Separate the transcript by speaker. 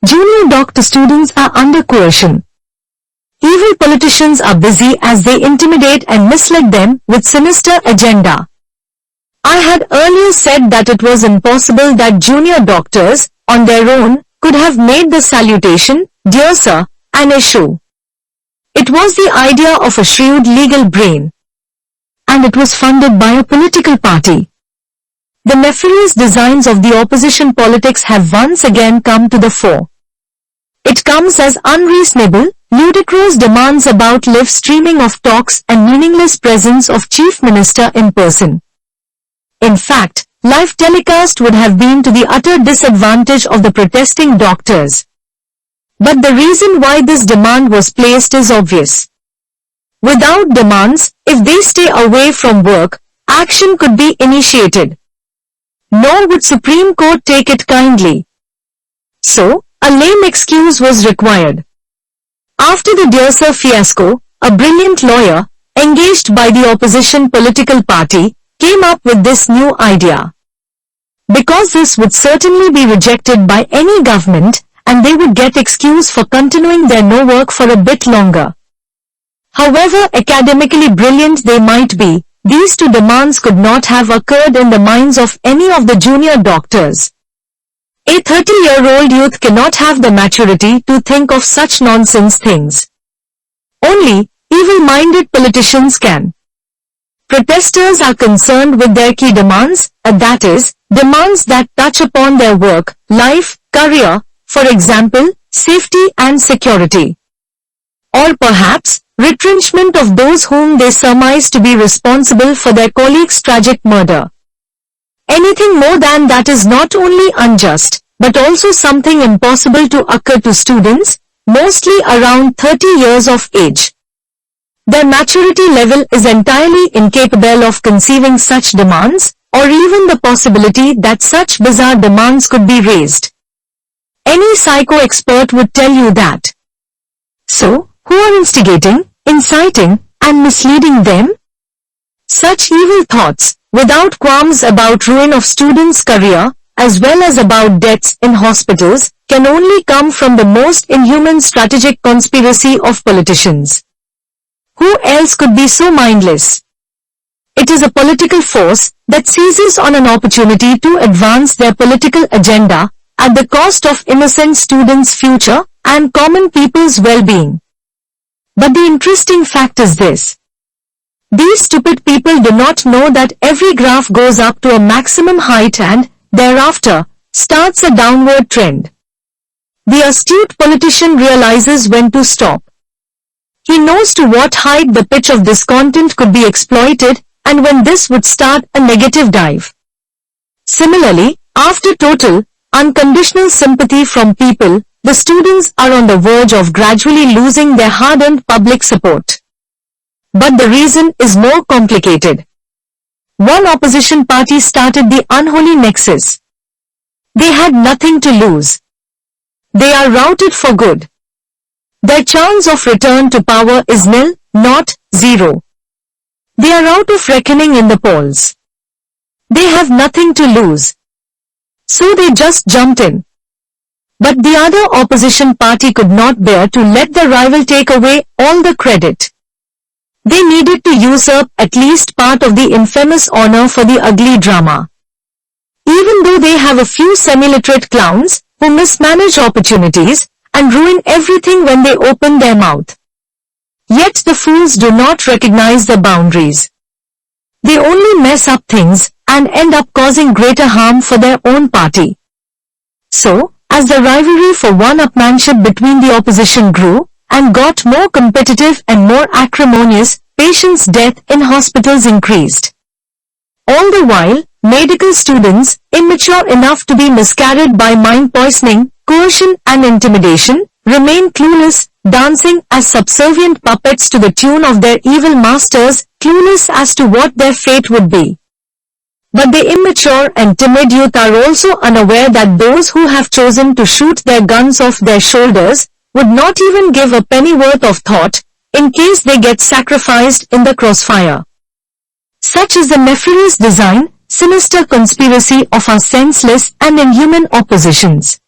Speaker 1: Junior doctor students are under coercion. Evil politicians are busy as they intimidate and mislead them with sinister agenda. I had earlier said that it was impossible that junior doctors, on their own, could have made the salutation, "Dear Sir," an issue. It was the idea of a shrewd legal brain. And it was funded by a political party. The nefarious designs of the opposition politics have once again come to the fore. It comes as unreasonable, ludicrous demands about live streaming of talks and meaningless presence of Chief Minister in person. In fact, live telecast would have been to the utter disadvantage of the protesting doctors. But the reason why this demand was placed is obvious. Without demands, if they stay away from work, action could be initiated. Nor would Supreme Court take it kindly. So, a lame excuse was required. After the Dear Sir fiasco, a brilliant lawyer, engaged by the opposition political party, came up with this new idea. Because this would certainly be rejected by any government, and they would get excuse for continuing their no work for a bit longer. However academically brilliant they might be, these two demands could not have occurred in the minds of any of the junior doctors. A 30-year-old youth cannot have the maturity to think of such nonsense things. Only evil-minded politicians can. Protesters are concerned with their key demands, that is, demands that touch upon their work, life, career, for example, safety and security. Or perhaps, retrenchment of those whom they surmise to be responsible for their colleagues' tragic murder. Anything more than that is not only unjust, but also something impossible to occur to students, mostly around 30 years of age. Their maturity level is entirely incapable of conceiving such demands, or even the possibility that such bizarre demands could be raised. Any psycho-expert would tell you that. So, who are instigating, inciting, and misleading them? Such evil thoughts, without qualms about ruin of students' career, as well as about deaths in hospitals, can only come from the most inhuman strategic conspiracy of politicians. Who else could be so mindless? It is a political force that seizes on an opportunity to advance their political agenda at the cost of innocent students' future and common people's well-being. But the interesting fact is this. These stupid people do not know that every graph goes up to a maximum height and, thereafter, starts a downward trend. The astute politician realizes when to stop. He knows to what height the pitch of discontent could be exploited and when this would start a negative dive. Similarly, after total, unconditional sympathy from people, the students are on the verge of gradually losing their hard-earned public support. But the reason is more complicated. One opposition party started the unholy nexus. They had nothing to lose. They are routed for good. Their chance of return to power is nil, not zero. They are out of reckoning in the polls. They have nothing to lose. So they just jumped in. But the other opposition party could not bear to let the rival take away all the credit. They needed to usurp at least part of the infamous honor for the ugly drama. Even though they have a few semi-literate clowns who mismanage opportunities and ruin everything when they open their mouth. Yet the fools do not recognize the boundaries. They only mess up things and end up causing greater harm for their own party. So, as the rivalry for one-upmanship between the opposition grew and got more competitive and more acrimonious, patients' death in hospitals increased. All the while, medical students, immature enough to be miscarried by mind poisoning, coercion and intimidation, remain clueless, dancing as subservient puppets to the tune of their evil masters, clueless as to what their fate would be. But the immature and timid youth are also unaware that those who have chosen to shoot their guns off their shoulders would not even give a pennyworth of thought in case they get sacrificed in the crossfire. Such is the nefarious design, sinister conspiracy of our senseless and inhuman oppositions.